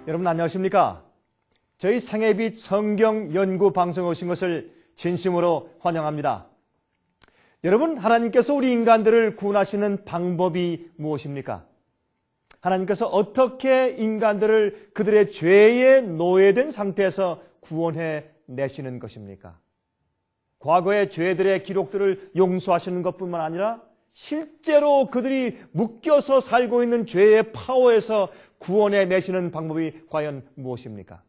여러분 안녕하십니까? 저희 생애빛 성경 연구 방송에 오신 것을 진심으로 환영합니다. 여러분, 하나님께서 우리 인간들을 구원하시는 방법이 무엇입니까? 하나님께서 어떻게 인간들을 그들의 죄에 노예된 상태에서 구원해 내시는 것입니까? 과거의 죄들의 기록들을 용서하시는 것뿐만 아니라 실제로 그들이 묶여서 살고 있는 죄의 파워에서 구원해 내시는 방법이 과연 무엇입니까?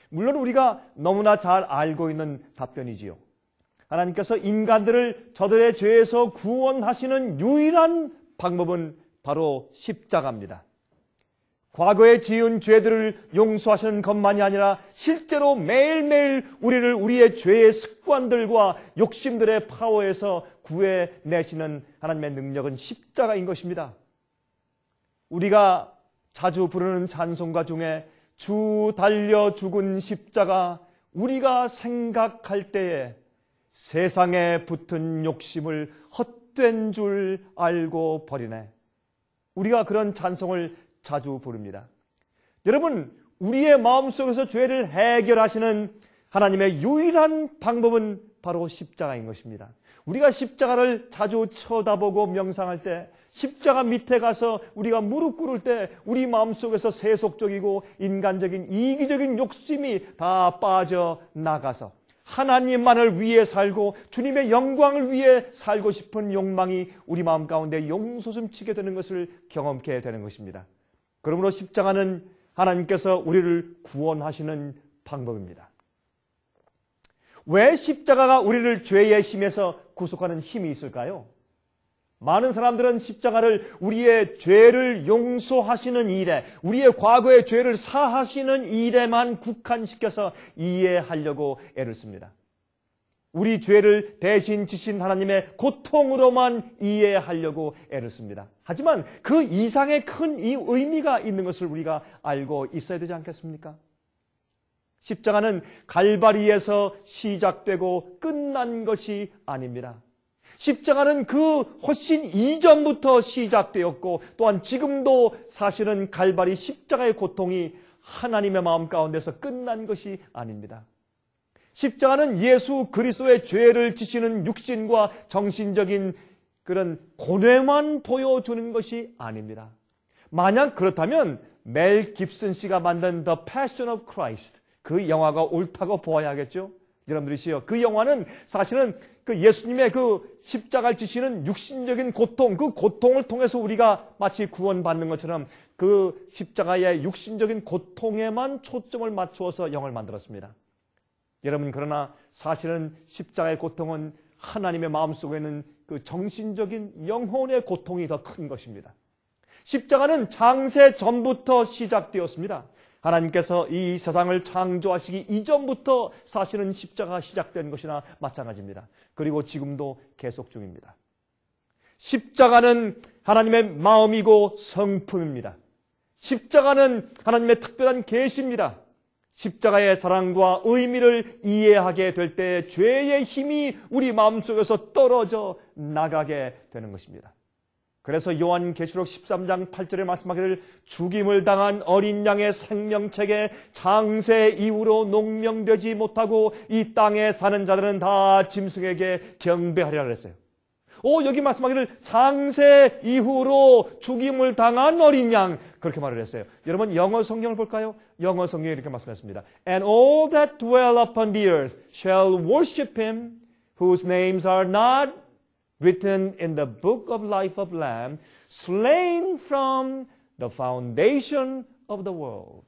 물론 우리가 너무나 잘 알고 있는 답변이지요. 하나님께서 인간들을 저들의 죄에서 구원하시는 유일한 방법은 바로 십자가입니다. 과거에 지은 죄들을 용서하시는 것만이 아니라 실제로 매일매일 우리를 우리의 죄의 습관들과 욕심들의 파워에서 구해내시는 하나님의 능력은 십자가인 것입니다. 우리가 자주 부르는 찬송가 중에 주 달려 죽은 십자가, 우리가 생각할 때에 세상에 붙은 욕심을 헛된 줄 알고 버리네. 우리가 그런 찬송을 자주 부릅니다. 여러분, 우리의 마음속에서 죄를 해결하시는 하나님의 유일한 방법은 바로 십자가인 것입니다. 우리가 십자가를 자주 쳐다보고 명상할 때, 십자가 밑에 가서 우리가 무릎 꿇을 때 우리 마음속에서 세속적이고 인간적인 이기적인 욕심이 다 빠져나가서 하나님만을 위해 살고 주님의 영광을 위해 살고 싶은 욕망이 우리 마음 가운데 용솟음치게 되는 것을 경험케 되는 것입니다. 그러므로 십자가는 하나님께서 우리를 구원하시는 방법입니다. 왜 십자가가 우리를 죄의 힘에서 구속하는 힘이 있을까요? 많은 사람들은 십자가를 우리의 죄를 용서하시는 일에, 우리의 과거의 죄를 사하시는 일에만 국한시켜서 이해하려고 애를 씁니다. 우리 죄를 대신 지신 하나님의 고통으로만 이해하려고 애를 씁니다. 하지만 그 이상의 큰 이 의미가 있는 것을 우리가 알고 있어야 되지 않겠습니까? 십자가는 갈바리에서 시작되고 끝난 것이 아닙니다. 십자가는 그 훨씬 이전부터 시작되었고 또한 지금도 사실은 갈바리 십자가의 고통이 하나님의 마음 가운데서 끝난 것이 아닙니다. 십자가는 예수 그리스도의 죄를 지시는 육신과 정신적인 그런 고뇌만 보여주는 것이 아닙니다. 만약 그렇다면 멜 깁슨 씨가 만든 The Passion of Christ, 그 영화가 옳다고 보아야겠죠? 여러분들이시요, 그 영화는 사실은 그 예수님의 그 십자가를 지시는 육신적인 고통, 그 고통을 통해서 우리가 마치 구원받는 것처럼 그 십자가의 육신적인 고통에만 초점을 맞추어서 영화를 만들었습니다. 여러분, 그러나 사실은 십자가의 고통은 하나님의 마음속에 있는 그 정신적인 영혼의 고통이 더 큰 것입니다. 십자가는 창세 전부터 시작되었습니다. 하나님께서 이 세상을 창조하시기 이전부터 사실은 십자가가 시작된 것이나 마찬가지입니다. 그리고 지금도 계속 중입니다. 십자가는 하나님의 마음이고 성품입니다. 십자가는 하나님의 특별한 계시입니다. 십자가의 사랑과 의미를 이해하게 될 때 죄의 힘이 우리 마음속에서 떨어져 나가게 되는 것입니다. 그래서 요한계시록 13장 8절에 말씀하기를 죽임을 당한 어린 양의 생명책에 창세 이후로 농명되지 못하고 이 땅에 사는 자들은 다 짐승에게 경배하리라 그랬어요. 여기 말씀하기를 창세 이후로 죽임을 당한 어린 양, 그렇게 말을 했어요. 여러분, 영어 성경을 볼까요? 영어 성경에 이렇게 말씀했습니다. And all that dwell upon the earth shall worship him, whose names are not written in the book of life of Lamb, slain from the foundation of the world.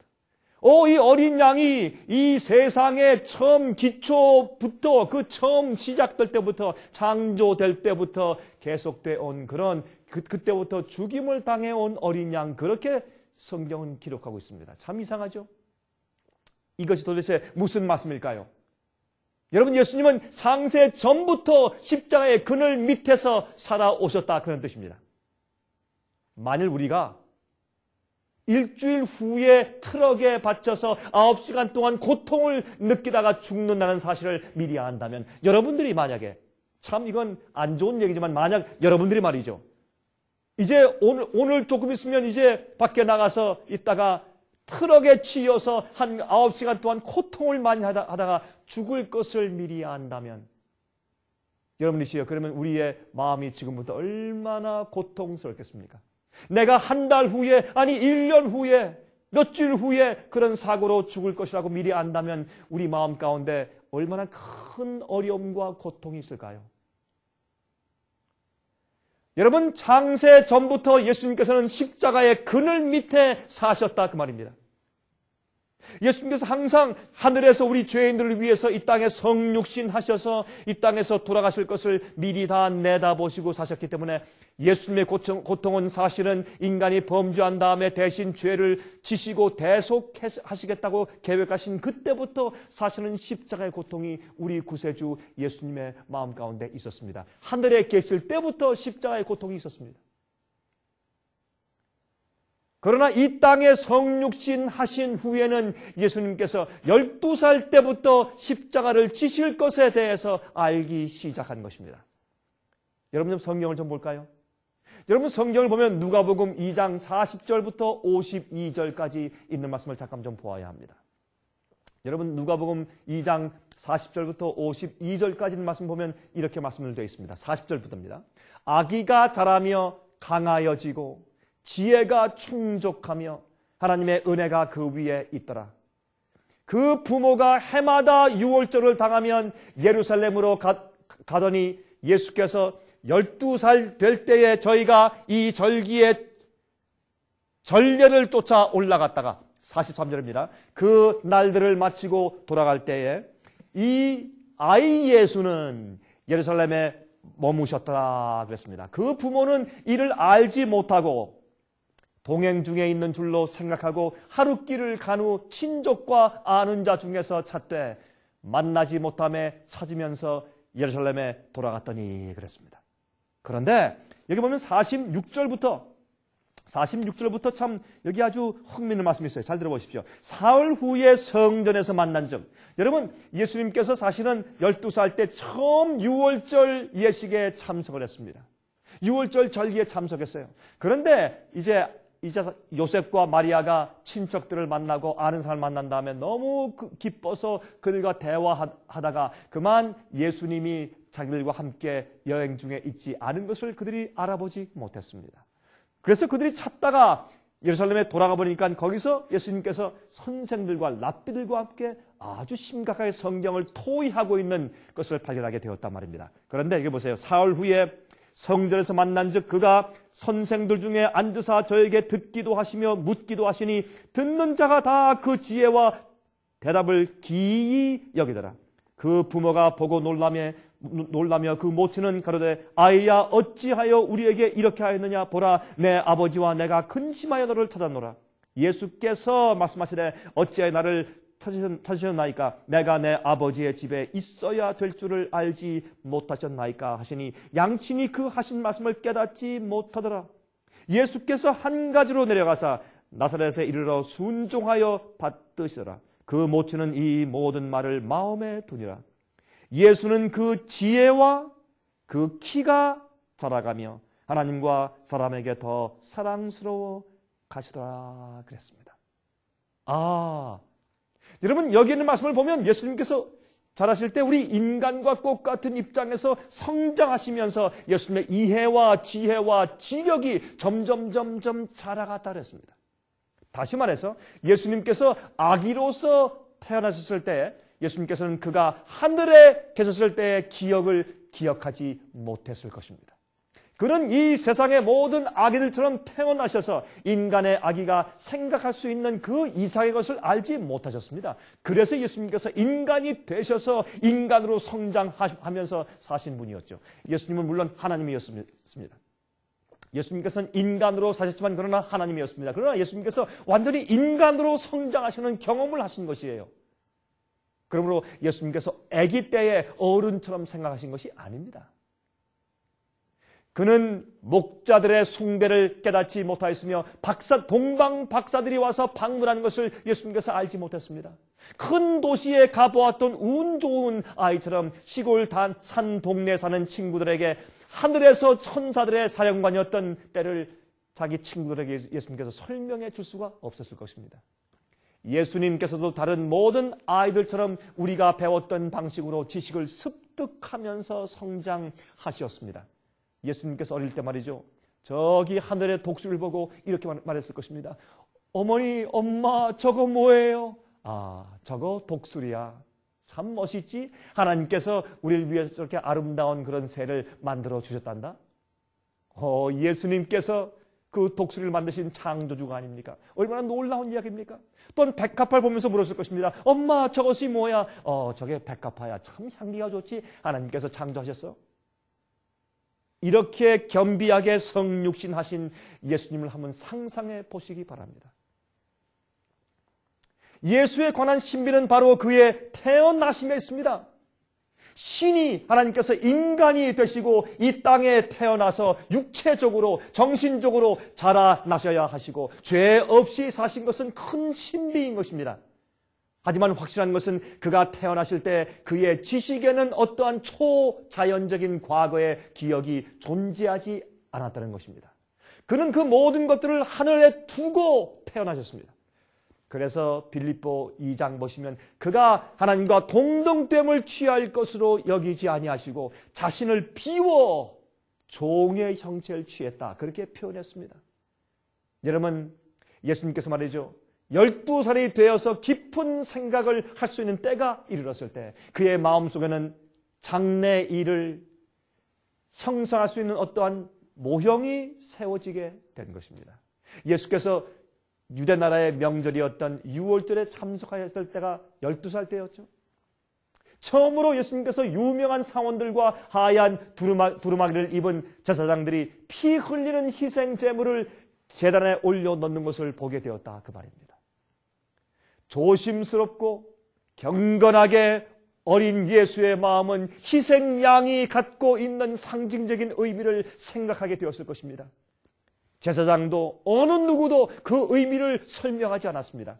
이 어린 양이 이 세상의 처음 기초부터, 그 처음 시작될 때부터, 창조될 때부터 계속되어 온 그런 그때부터 죽임을 당해온 어린 양, 그렇게 성경은 기록하고 있습니다. 참 이상하죠? 이것이 도대체 무슨 말씀일까요? 여러분, 예수님은 창세 전부터 십자가의 그늘 밑에서 살아오셨다, 그런 뜻입니다. 만일 우리가 일주일 후에 트럭에 받쳐서 9시간 동안 고통을 느끼다가 죽는다는 사실을 미리 안다면, 여러분들이 만약에, 참 이건 안 좋은 얘기지만 만약 여러분들이 말이죠, 이제 오늘 조금 있으면 이제 밖에 나가서 있다가 트럭에 치여서 한 9시간 동안 고통을 많이 하다가 죽을 것을 미리 안다면, 여러분이시여, 그러면 우리의 마음이 지금부터 얼마나 고통스럽겠습니까? 내가 한 달 후에, 아니 1년 후에, 몇 주일 후에 그런 사고로 죽을 것이라고 미리 안다면 우리 마음 가운데 얼마나 큰 어려움과 고통이 있을까요? 여러분, 창세 전부터 예수님께서는 십자가의 그늘 밑에 사셨다 그 말입니다. 예수님께서 항상 하늘에서 우리 죄인들을 위해서 이 땅에 성육신 하셔서 이 땅에서 돌아가실 것을 미리 다 내다보시고 사셨기 때문에 예수님의 고통은 사실은 인간이 범죄한 다음에 대신 죄를 지시고 대속하시겠다고 계획하신 그때부터 사실은 십자가의 고통이 우리 구세주 예수님의 마음 가운데 있었습니다. 하늘에 계실 때부터 십자가의 고통이 있었습니다. 그러나 이 땅에 성육신 하신 후에는 예수님께서 12살 때부터 십자가를 지실 것에 대해서 알기 시작한 것입니다. 여러분 좀 성경을 좀 볼까요? 여러분 성경을 보면 누가복음 2장 40절부터 52절까지 있는 말씀을 잠깐 좀 보아야 합니다. 여러분 누가복음 2장 40절부터 52절까지 있는 말씀 보면 이렇게 말씀을 되어 있습니다. 40절부터입니다. 아기가 자라며 강하여지고 지혜가 충족하며 하나님의 은혜가 그 위에 있더라. 그 부모가 해마다 유월절을 당하면 예루살렘으로 가더니 예수께서 12살 될 때에 저희가 이 절기에 전례를 쫓아 올라갔다가 43절입니다. 그 날들을 마치고 돌아갈 때에 이 아이 예수는 예루살렘에 머무셨더라 그랬습니다. 그 부모는 이를 알지 못하고 동행 중에 있는 줄로 생각하고 하루길을 간 후 친족과 아는 자 중에서 찾되 만나지 못함에 찾으면서 예루살렘에 돌아갔더니 그랬습니다. 그런데 여기 보면 46절부터 참 여기 아주 흥미있는 말씀이 있어요. 잘 들어보십시오. 사흘 후에 성전에서 만난 즉, 여러분 예수님께서 사실은 12살 때 처음 유월절 예식에 참석을 했습니다. 유월절 절기에 참석했어요. 그런데 이제 요셉과 마리아가 친척들을 만나고 아는 사람을 만난 다음에 너무 기뻐서 그들과 대화하다가 그만 예수님이 자기들과 함께 여행 중에 있지 않은 것을 그들이 알아보지 못했습니다. 그래서 그들이 찾다가 예루살렘에 돌아가 보니까 거기서 예수님께서 선생들과 랍비들과 함께 아주 심각하게 성경을 토의하고 있는 것을 발견하게 되었단 말입니다. 그런데 여기 보세요. 사흘 후에 성전에서 만난 즉 그가 선생들 중에 앉으사 저에게 듣기도 하시며 묻기도 하시니 듣는 자가 다 그 지혜와 대답을 기이 여기더라. 그 부모가 보고 놀라며 그 모친은 가로되 아이야 어찌하여 우리에게 이렇게 하였느냐 보라 내 아버지와 내가 근심하여 너를 찾았노라. 예수께서 말씀하시되 어찌하여 나를 찾으셨나이까 내가 내 아버지의 집에 있어야 될 줄을 알지 못하셨나이까 하시니 양친이 그 하신 말씀을 깨닫지 못하더라. 예수께서 한 가지로 내려가사 나사렛에 이르러 순종하여 받드시더라. 그 모친은 이 모든 말을 마음에 두니라. 예수는 그 지혜와 그 키가 자라가며 하나님과 사람에게 더 사랑스러워 가시더라 그랬습니다. 여러분 여기 있는 말씀을 보면 예수님께서 자라실 때 우리 인간과 똑같은 입장에서 성장하시면서 예수님의 이해와 지혜와 지력이 점점 자라갔다 그랬습니다. 다시 말해서 예수님께서 아기로서 태어나셨을 때 예수님께서는 그가 하늘에 계셨을 때의 기억을 기억하지 못했을 것입니다. 그는 이 세상의 모든 아기들처럼 태어나셔서 인간의 아기가 생각할 수 있는 그 이상의 것을 알지 못하셨습니다. 그래서 예수님께서 인간이 되셔서 인간으로 성장하면서 사신 분이었죠. 예수님은 물론 하나님이었습니다. 예수님께서는 인간으로 사셨지만 그러나 하나님이었습니다. 그러나 예수님께서 완전히 인간으로 성장하시는 경험을 하신 것이에요. 그러므로 예수님께서 아기 때의 어른처럼 생각하신 것이 아닙니다. 그는 목자들의 숭배를 깨닫지 못하였으며 동방 박사들이 와서 방문하는 것을 예수님께서 알지 못했습니다. 큰 도시에 가보았던 운 좋은 아이처럼 시골 산 동네에 사는 친구들에게 하늘에서 천사들의 사령관이었던 때를 자기 친구들에게 예수님께서 설명해 줄 수가 없었을 것입니다. 예수님께서도 다른 모든 아이들처럼 우리가 배웠던 방식으로 지식을 습득하면서 성장하셨습니다. 예수님께서 어릴 때 말이죠. 저기 하늘의 독수리를 보고 이렇게 말했을 것입니다. 어머니, 엄마, 저거 뭐예요? 아, 저거 독수리야. 참 멋있지? 하나님께서 우리를 위해서 저렇게 아름다운 그런 새를 만들어 주셨단다. 예수님께서 그 독수리를 만드신 창조주가 아닙니까? 얼마나 놀라운 이야기입니까? 또한 백합화를 보면서 물었을 것입니다. 엄마, 저것이 뭐야? 저게 백합화야. 참 향기가 좋지? 하나님께서 창조하셨어. 이렇게 겸비하게 성육신하신 예수님을 한번 상상해 보시기 바랍니다. 예수에 관한 신비는 바로 그의 태어나심에 있습니다. 신이 하나님께서 인간이 되시고 이 땅에 태어나서 육체적으로 정신적으로 자라나셔야 하시고 죄 없이 사신 것은 큰 신비인 것입니다. 하지만 확실한 것은 그가 태어나실 때 그의 지식에는 어떠한 초자연적인 과거의 기억이 존재하지 않았다는 것입니다. 그는 그 모든 것들을 하늘에 두고 태어나셨습니다. 그래서 빌립보 2장 보시면 그가 하나님과 동등됨을 취할 것으로 여기지 아니하시고 자신을 비워 종의 형체를 취했다. 그렇게 표현했습니다. 여러분, 예수님께서 말이죠. 12살이 되어서 깊은 생각을 할 수 있는 때가 이르렀을 때 그의 마음속에는 장래 일을 형성할 수 있는 어떠한 모형이 세워지게 된 것입니다. 예수께서 유대 나라의 명절이었던 유월절에 참석하였을 때가 12살 때였죠. 처음으로 예수님께서 유명한 상원들과 하얀 두루마기를 입은 제사장들이 피 흘리는 희생 제물을 제단에 올려놓는 것을 보게 되었다. 그 말입니다. 조심스럽고 경건하게 어린 예수의 마음은 희생양이 갖고 있는 상징적인 의미를 생각하게 되었을 것입니다. 제사장도 어느 누구도 그 의미를 설명하지 않았습니다.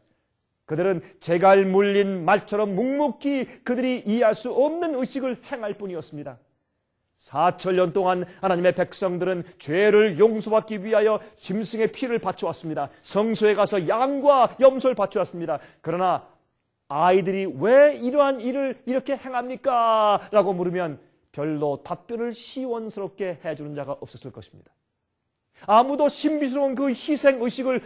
그들은 제갈 물린 말처럼 묵묵히 그들이 이해할 수 없는 의식을 행할 뿐이었습니다. 4천년 동안 하나님의 백성들은 죄를 용서받기 위하여 짐승의 피를 바쳐왔습니다. 성소에 가서 양과 염소를 바쳐왔습니다. 그러나 아이들이 왜 이러한 일을 이렇게 행합니까? 라고 물으면 별로 답변을 시원스럽게 해주는 자가 없었을 것입니다. 아무도 신비스러운 그 희생의식을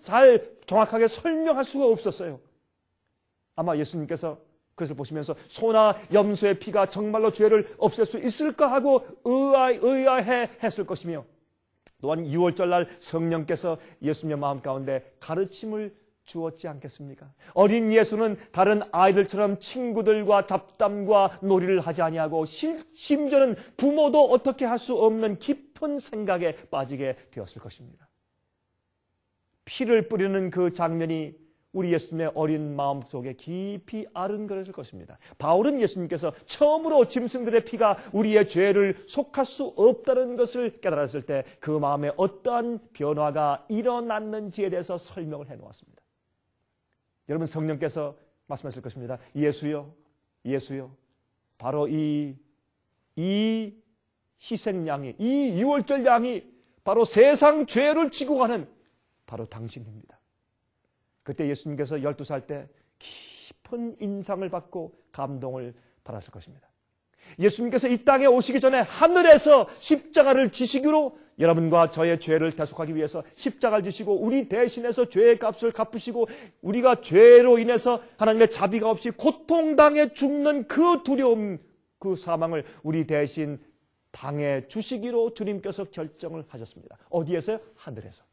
잘 정확하게 설명할 수가 없었어요. 아마 예수님께서 그것을 보시면서 소나 염소의 피가 정말로 죄를 없앨 수 있을까 하고 의아해 했을 것이며 또한 유월절날 성령께서 예수님의 마음 가운데 가르침을 주었지 않겠습니까? 어린 예수는 다른 아이들처럼 친구들과 잡담과 놀이를 하지 아니하고 심지어는 부모도 어떻게 할 수 없는 깊은 생각에 빠지게 되었을 것입니다. 피를 뿌리는 그 장면이 우리 예수님의 어린 마음 속에 깊이 아른거렸을 것입니다. 바울은 예수님께서 처음으로 짐승들의 피가 우리의 죄를 속할 수 없다는 것을 깨달았을 때 그 마음에 어떠한 변화가 일어났는지에 대해서 설명을 해놓았습니다. 여러분, 성령께서 말씀하실 것입니다. 예수여, 예수여, 바로 이 희생양이, 이 유월절 양이 바로 세상 죄를 지고 가는 바로 당신입니다. 그때 예수님께서 12살 때 깊은 인상을 받고 감동을 받았을 것입니다. 예수님께서 이 땅에 오시기 전에 하늘에서 십자가를 지시기로 여러분과 저의 죄를 대속하기 위해서 십자가를 지시고 우리 대신해서 죄의 값을 갚으시고 우리가 죄로 인해서 하나님의 자비가 없이 고통당해 죽는 그 두려움, 그 사망을 우리 대신 당해 주시기로 주님께서 결정을 하셨습니다. 어디에서요? 하늘에서.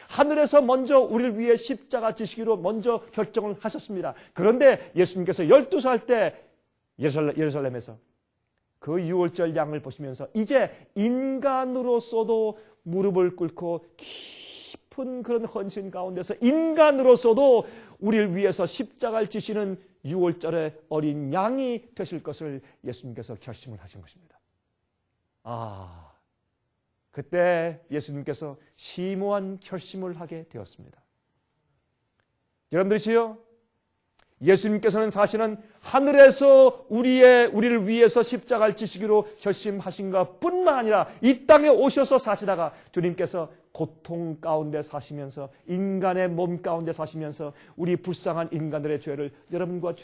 하늘에서 먼저 우리를 위해 십자가 지시기로 먼저 결정을 하셨습니다. 그런데 예수님께서 12살 때 예루살렘에서 그 유월절 양을 보시면서 이제 인간으로서도 무릎을 꿇고 깊은 그런 헌신 가운데서 인간으로서도 우리를 위해서 십자가를 지시는 유월절의 어린 양이 되실 것을 예수님께서 결심을 하신 것입니다. 그때 예수님께서 심오한 결심을 하게 되었습니다. 여러분들이시요, 예수님께서는 사실은 하늘에서 우리를 위해서 십자가를 지시기로 결심하신 것 뿐만 아니라 이 땅에 오셔서 사시다가 주님께서 고통 가운데 사시면서 인간의 몸 가운데 사시면서 우리 불쌍한 인간들의 죄를 여러분과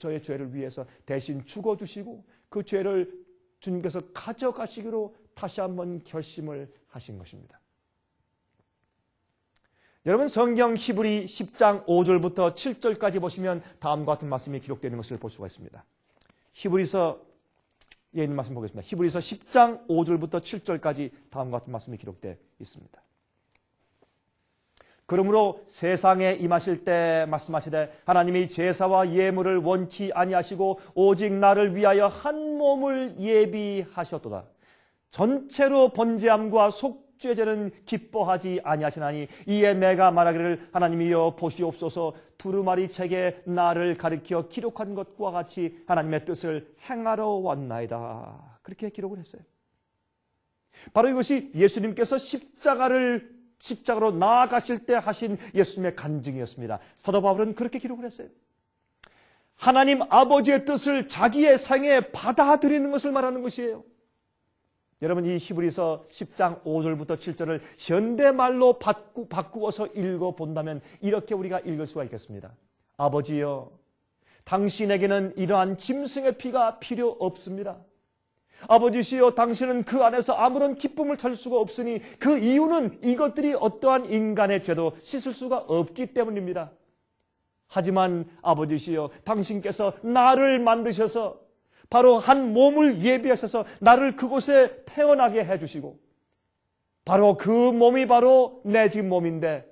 저의 죄를 위해서 대신 죽어주시고 그 죄를 주님께서 가져가시기로 다시 한번 결심을 하신 것입니다. 여러분 성경 히브리 10장 5절부터 7절까지 보시면 다음과 같은 말씀이 기록되어 있는 것을 볼 수가 있습니다. 히브리서에 있는 말씀 보겠습니다. 히브리서 10장 5절부터 7절까지 다음과 같은 말씀이 기록되어 있습니다. 그러므로 세상에 임하실 때 말씀하시되 하나님이 제사와 예물을 원치 아니하시고 오직 나를 위하여 한 몸을 예비하셨도다. 전체로 번제함과 속죄제는 기뻐하지 아니하시나니 이에 내가 말하기를 하나님이여 보시옵소서 두루마리 책에 나를 가리켜 기록한 것과 같이 하나님의 뜻을 행하러 왔나이다. 그렇게 기록을 했어요. 바로 이것이 예수님께서 십자가로 나아가실 때 하신 예수님의 간증이었습니다. 사도 바울은 그렇게 기록을 했어요. 하나님 아버지의 뜻을 자기의 생에 받아들이는 것을 말하는 것이에요. 여러분 이 히브리서 10장 5절부터 7절을 현대말로 바꾸어서 읽어본다면 이렇게 우리가 읽을 수가 있겠습니다. 아버지여, 당신에게는 이러한 짐승의 피가 필요 없습니다. 아버지시여, 당신은 그 안에서 아무런 기쁨을 찾을 수가 없으니 그 이유는 이것들이 어떠한 인간의 죄도 씻을 수가 없기 때문입니다. 하지만 아버지시여, 당신께서 나를 만드셔서 바로 한 몸을 예비하셔서 나를 그곳에 태어나게 해주시고 바로 그 몸이 바로 내 지금 몸인데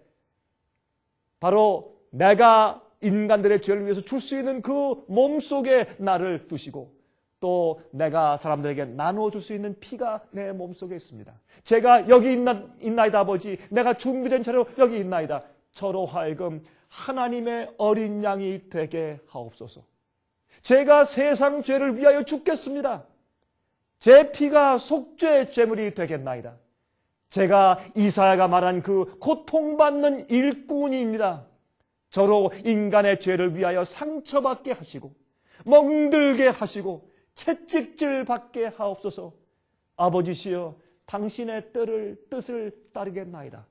바로 내가 인간들의 죄를 위해서 줄 수 있는 그 몸 속에 나를 두시고 또 내가 사람들에게 나눠줄 수 있는 피가 내 몸속에 있습니다. 제가 여기 있나이다 아버지, 내가 준비된 채로 여기 있나이다. 저로 하여금 하나님의 어린 양이 되게 하옵소서. 제가 세상 죄를 위하여 죽겠습니다. 제 피가 속죄의 제물이 되겠나이다. 제가 이사야가 말한 그 고통받는 일꾼입니다. 저로 인간의 죄를 위하여 상처받게 하시고 멍들게 하시고 채찍질 받게 하옵소서. 아버지시여, 당신의 뜻을 따르겠나이다.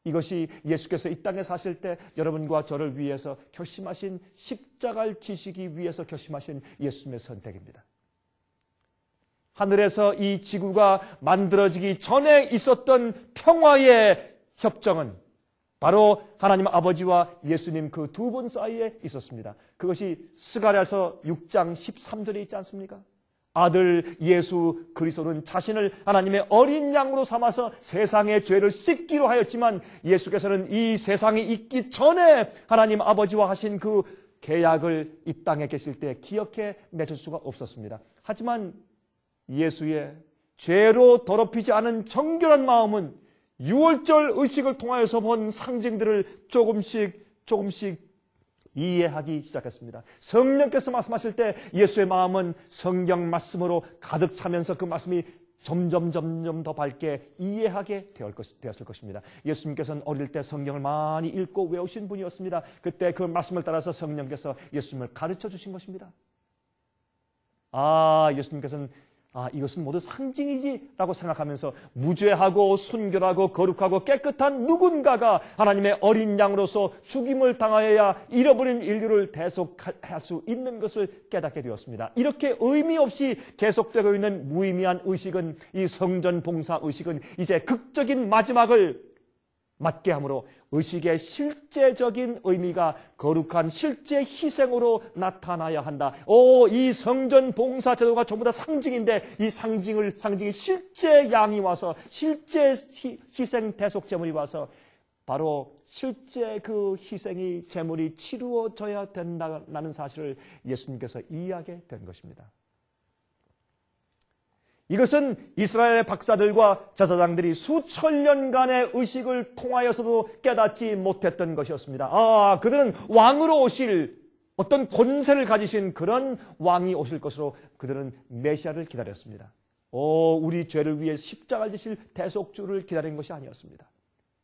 이것이 예수께서 이 땅에 사실 때 여러분과 저를 위해서 결심하신 십자가를 지시기 위해서 결심하신 예수님의 선택입니다. 하늘에서 이 지구가 만들어지기 전에 있었던 평화의 협정은 바로 하나님 아버지와 예수님 그 두 분 사이에 있었습니다. 그것이 스가랴서 6장 13절에 있지 않습니까? 아들 예수 그리스도는 자신을 하나님의 어린 양으로 삼아서 세상의 죄를 씻기로 하였지만 예수께서는 이 세상이 있기 전에 하나님 아버지와 하신 그 계약을 이 땅에 계실 때 기억해 내줄 수가 없었습니다. 하지만 예수의 죄로 더럽히지 않은 정결한 마음은 유월절 의식을 통하여서 본 상징들을 조금씩 이해하기 시작했습니다. 성령께서 말씀하실 때 예수의 마음은 성경 말씀으로 가득 차면서 그 말씀이 점점 더 밝게 이해하게 되었을 것입니다. 예수님께서는 어릴 때 성경을 많이 읽고 외우신 분이었습니다. 그때 그 말씀을 따라서 성령께서 예수님을 가르쳐 주신 것입니다. 예수님께서는 이것은 모두 상징이지 라고 생각하면서 무죄하고 순결하고 거룩하고 깨끗한 누군가가 하나님의 어린 양으로서 죽임을 당하여야 잃어버린 인류를 대속할 수 있는 것을 깨닫게 되었습니다. 이렇게 의미 없이 계속되고 있는 무의미한 의식은, 이 성전 봉사 의식은 이제 극적인 마지막을 맞게 함으로 의식의 실제적인 의미가 거룩한 실제 희생으로 나타나야 한다. 이 성전 봉사 제도가 전부 다 상징인데 이 상징이 실제 양이 와서 실제 희생 대속 제물이 와서 바로 실제 그 희생이 제물이 치루어져야 된다는 사실을 예수님께서 이해하게 된 것입니다. 이것은 이스라엘의 박사들과 제사장들이 수천 년간의 의식을 통하여서도 깨닫지 못했던 것이었습니다. 그들은 왕으로 오실 어떤 권세를 가지신 그런 왕이 오실 것으로 그들은 메시아를 기다렸습니다. 우리 죄를 위해 십자가를 지실 대속주를 기다린 것이 아니었습니다.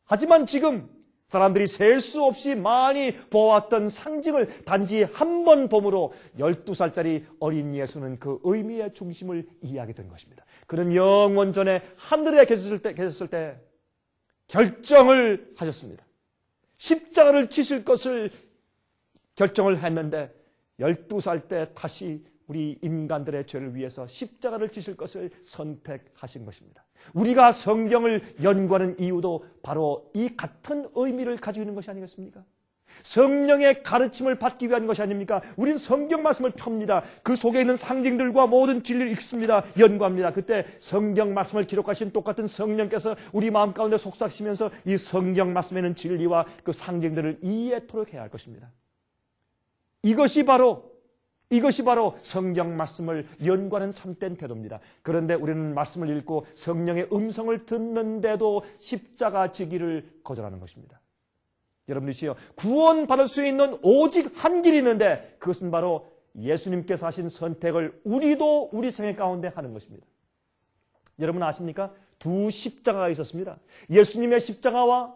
하지만 지금 사람들이 셀 수 없이 많이 보았던 상징을 단지 한 번 봄으로 12살짜리 어린 예수는 그 의미의 중심을 이해하게 된 것입니다. 그는 영원 전에 하늘에 계셨을 때 결정을 하셨습니다. 십자가를 지실 것을 결정을 했는데 12살 때 다시 우리 인간들의 죄를 위해서 십자가를 지실 것을 선택하신 것입니다. 우리가 성경을 연구하는 이유도 바로 이 같은 의미를 가지고 있는 것이 아니겠습니까? 성령의 가르침을 받기 위한 것이 아닙니까? 우리는 성경 말씀을 펴니다. 그 속에 있는 상징들과 모든 진리를 읽습니다. 연구합니다. 그때 성경 말씀을 기록하신 똑같은 성령께서 우리 마음 가운데 속삭이시면서 이 성경 말씀에 있는 진리와 그 상징들을 이해토록 해야 할 것입니다. 이것이 바로 성경 말씀을 연구하는 참된 태도입니다. 그런데 우리는 말씀을 읽고 성령의 음성을 듣는데도 십자가 지기를 거절하는 것입니다. 여러분들이시여, 구원받을 수 있는 오직 한 길이 있는데 그것은 바로 예수님께서 하신 선택을 우리도 우리 생애 가운데 하는 것입니다. 여러분 아십니까? 두 십자가가 있었습니다. 예수님의 십자가와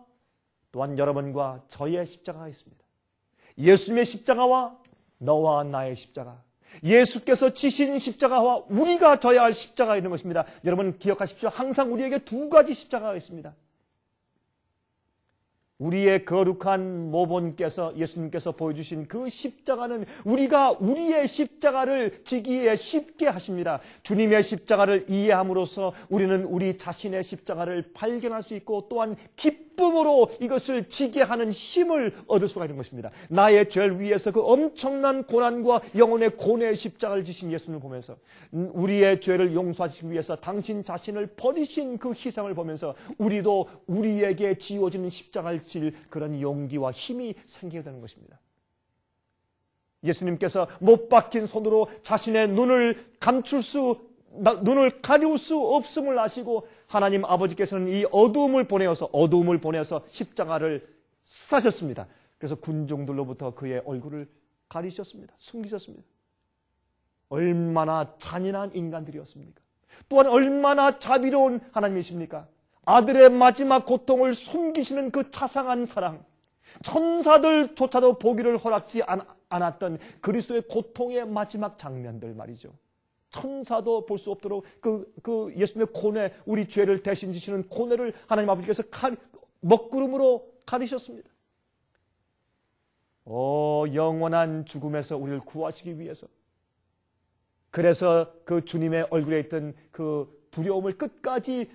또한 여러분과 저의 십자가가 있습니다. 예수님의 십자가와 너와 나의 십자가, 예수께서 지신 십자가와 우리가 져야 할 십자가가 있는 것입니다. 여러분 기억하십시오. 항상 우리에게 두 가지 십자가가 있습니다. 우리의 거룩한 모본께서 예수님께서 보여주신 그 십자가는 우리가 우리의 십자가를 지기에 쉽게 하십니다. 주님의 십자가를 이해함으로써 우리는 우리 자신의 십자가를 발견할 수 있고 또한 기쁨으로 이것을 지게 하는 힘을 얻을 수가 있는 것입니다. 나의 죄를 위해서 그 엄청난 고난과 영혼의 고뇌의 십자가를 지신 예수님을 보면서 우리의 죄를 용서하시기 위해서 당신 자신을 버리신 그 희생을 보면서 우리도 우리에게 지어지는 십자가를 질 그런 용기와 힘이 생기게 되는 것입니다. 예수님께서 못 박힌 손으로 자신의 눈을 가리울 수 없음을 아시고 하나님 아버지께서는 이 어두움을 보내어서 십자가를 싸셨습니다. 그래서 군중들로부터 그의 얼굴을 가리셨습니다. 숨기셨습니다. 얼마나 잔인한 인간들이었습니까? 또한 얼마나 자비로운 하나님이십니까? 아들의 마지막 고통을 숨기시는 그 자상한 사랑, 천사들조차도 보기를 허락지 않았던 그리스도의 고통의 마지막 장면들 말이죠. 천사도 볼 수 없도록 그 예수님의 고뇌, 우리 죄를 대신 지시는 고뇌를 하나님 아버지께서 먹구름으로 가리셨습니다. 영원한 죽음에서 우리를 구하시기 위해서, 그래서 그 주님의 얼굴에 있던 그 두려움을 끝까지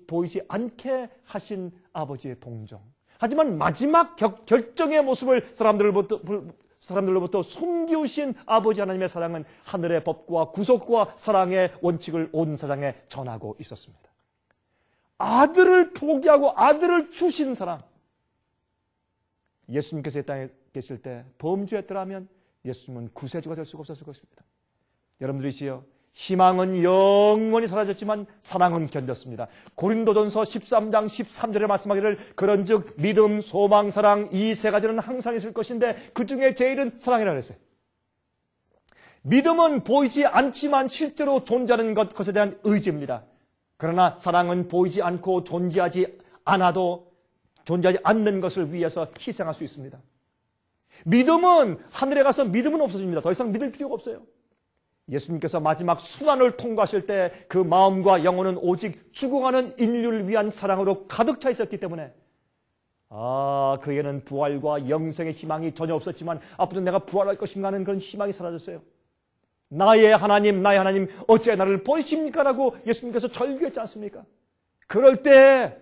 보이지 않게 하신 아버지의 동정. 하지만 마지막 결정의 모습을 사람들로부터 숨기우신 아버지 하나님의 사랑은 하늘의 법과 구속과 사랑의 원칙을 온 세상에 전하고 있었습니다. 아들을 포기하고 아들을 주신 사랑. 예수님께서 이 땅에 계실 때 범죄했더라면 예수님은 구세주가 될 수가 없었을 것입니다. 여러분들이시여, 희망은 영원히 사라졌지만 사랑은 견뎠습니다. 고린도전서 13장 13절에 말씀하기를 그런즉 믿음, 소망, 사랑 이 세 가지는 항상 있을 것인데 그 중에 제일은 사랑이라고 그랬어요. 믿음은 보이지 않지만 실제로 존재하는 것에 대한 의지입니다. 그러나 사랑은 보이지 않고 존재하지 않는 것을 위해서 희생할 수 있습니다. 믿음은 하늘에 가서 믿음은 없어집니다. 더 이상 믿을 필요가 없어요. 예수님께서 마지막 순환을 통과하실 때 그 마음과 영혼은 오직 죽어가는 인류를 위한 사랑으로 가득 차 있었기 때문에 그에게는 부활과 영생의 희망이 전혀 없었지만 앞으로 내가 부활할 것인가 하는 그런 희망이 사라졌어요. 나의 하나님 어찌 나를 버리십니까? 라고 예수님께서 절규했지 않습니까? 그럴 때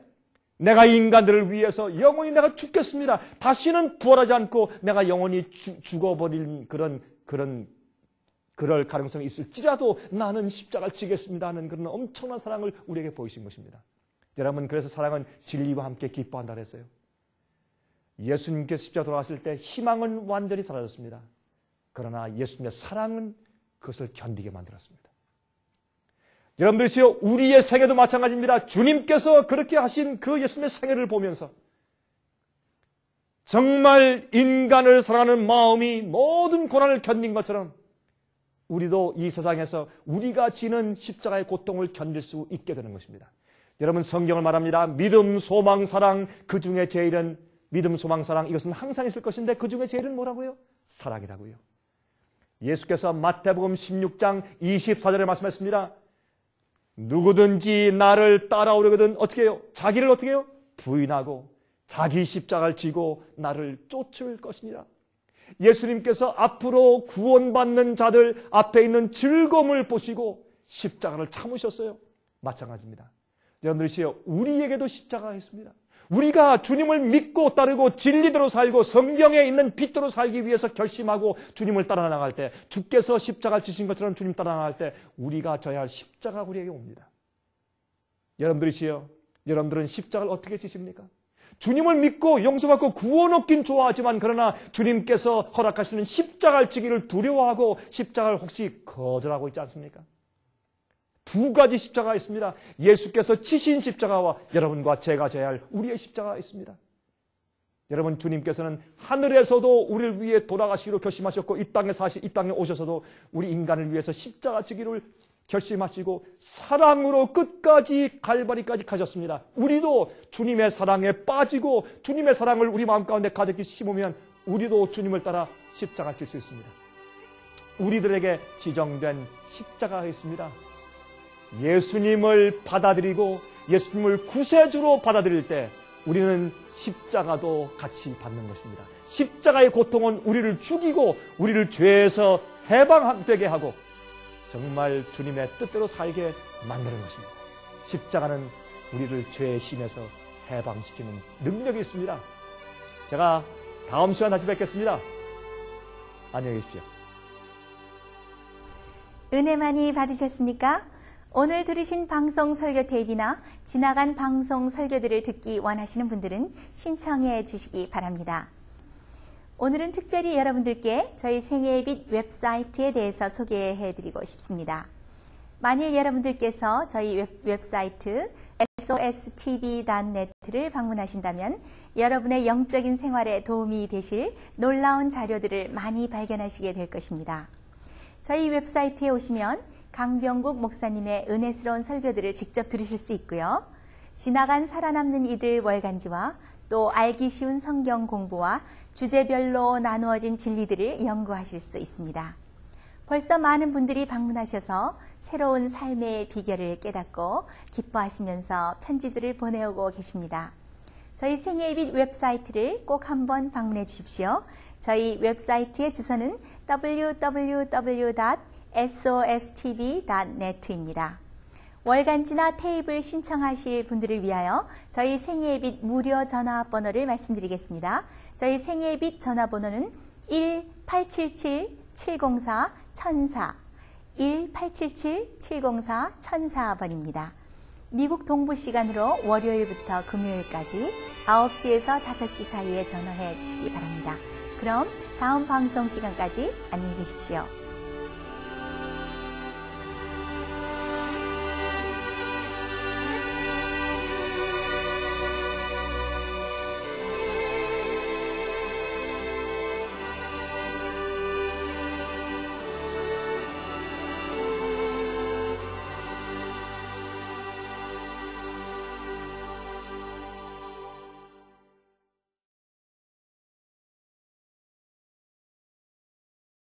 내가 인간들을 위해서 영원히 내가 죽겠습니다. 다시는 부활하지 않고 내가 영원히 죽어버린 그럴 가능성이 있을지라도 나는 십자가를 지겠습니다 하는 그런 엄청난 사랑을 우리에게 보이신 것입니다. 여러분, 그래서 사랑은 진리와 함께 기뻐한다 그랬어요. 예수님께서 십자가 돌아가실 때 희망은 완전히 사라졌습니다. 그러나 예수님의 사랑은 그것을 견디게 만들었습니다. 여러분들이시여, 우리의 생애도 마찬가지입니다. 주님께서 그렇게 하신 그 예수님의 생애를 보면서 정말 인간을 사랑하는 마음이 모든 고난을 견딘 것처럼 우리도 이 세상에서 우리가 지는 십자가의 고통을 견딜 수 있게 되는 것입니다. 여러분, 성경을 말합니다. 믿음, 소망, 사랑, 그 중에 제일은 믿음, 소망, 사랑, 이것은 항상 있을 것인데 그 중에 제일은 뭐라고요? 사랑이라고요. 예수께서 마태복음 16장 24절에 말씀했습니다. 누구든지 나를 따라오려거든 어떻게 해요? 자기를 어떻게 해요? 부인하고 자기 십자가를 지고 나를 쫓을 것이니라. 예수님께서 앞으로 구원받는 자들 앞에 있는 즐거움을 보시고 십자가를 참으셨어요. 마찬가지입니다. 여러분들이시여, 우리에게도 십자가가 있습니다. 우리가 주님을 믿고 따르고 진리대로 살고 성경에 있는 빛대로 살기 위해서 결심하고 주님을 따라 나갈 때, 주께서 십자가를 지신 것처럼 주님 따라 나갈 때 우리가 져야 할 십자가가 우리에게 옵니다. 여러분들이시여, 여러분들은 십자가를 어떻게 지십니까? 주님을 믿고 용서받고 구원 얻긴 좋아하지만, 그러나 주님께서 허락하시는 십자가를 지기를 두려워하고 십자가를 혹시 거절하고 있지 않습니까? 두 가지 십자가가 있습니다. 예수께서 지신 십자가와 여러분과 제가 져야 할 우리의 십자가가 있습니다. 여러분, 주님께서는 하늘에서도 우리를 위해 돌아가시기로 결심하셨고, 이 땅에 오셔서도 우리 인간을 위해서 십자가 지기를 결심하시고 사랑으로 끝까지 갈바리까지 가셨습니다. 우리도 주님의 사랑에 빠지고 주님의 사랑을 우리 마음 가운데 가득히 심으면 우리도 주님을 따라 십자가 질 수 있습니다. 우리들에게 지정된 십자가가 있습니다. 예수님을 받아들이고 예수님을 구세주로 받아들일 때 우리는 십자가도 같이 받는 것입니다. 십자가의 고통은 우리를 죽이고 우리를 죄에서 해방되게 하고 정말 주님의 뜻대로 살게 만드는 것입니다. 십자가는 우리를 죄의 힘에서 해방시키는 능력이 있습니다. 제가 다음 시간 다시 뵙겠습니다. 안녕히 계십시오. 은혜 많이 받으셨습니까? 오늘 들으신 방송 설교 테이프나 지나간 방송 설교들을 듣기 원하시는 분들은 신청해 주시기 바랍니다. 오늘은 특별히 여러분들께 저희 생애의 빛 웹사이트에 대해서 소개해 드리고 싶습니다. 만일 여러분들께서 저희 웹사이트 sostv.net를 방문하신다면 여러분의 영적인 생활에 도움이 되실 놀라운 자료들을 많이 발견하시게 될 것입니다. 저희 웹사이트에 오시면 강병국 목사님의 은혜스러운 설교들을 직접 들으실 수 있고요. 지나간 살아남는 이들 월간지와 또 알기 쉬운 성경 공부와 주제별로 나누어진 진리들을 연구하실 수 있습니다. 벌써 많은 분들이 방문하셔서 새로운 삶의 비결을 깨닫고 기뻐하시면서 편지들을 보내오고 계십니다. 저희 생애의 빛 웹사이트를 꼭 한번 방문해 주십시오. 저희 웹사이트의 주소는 www.sostv.net입니다. 월간지나 테이프를 신청하실 분들을 위하여 저희 생애의 빛 무료 전화번호를 말씀드리겠습니다. 저희 생애의 빛 전화번호는 1-877-704-1004 1-877-704-1004번입니다. 미국 동부 시간으로 월요일부터 금요일까지 9시에서 5시 사이에 전화해 주시기 바랍니다. 그럼 다음 방송 시간까지 안녕히 계십시오.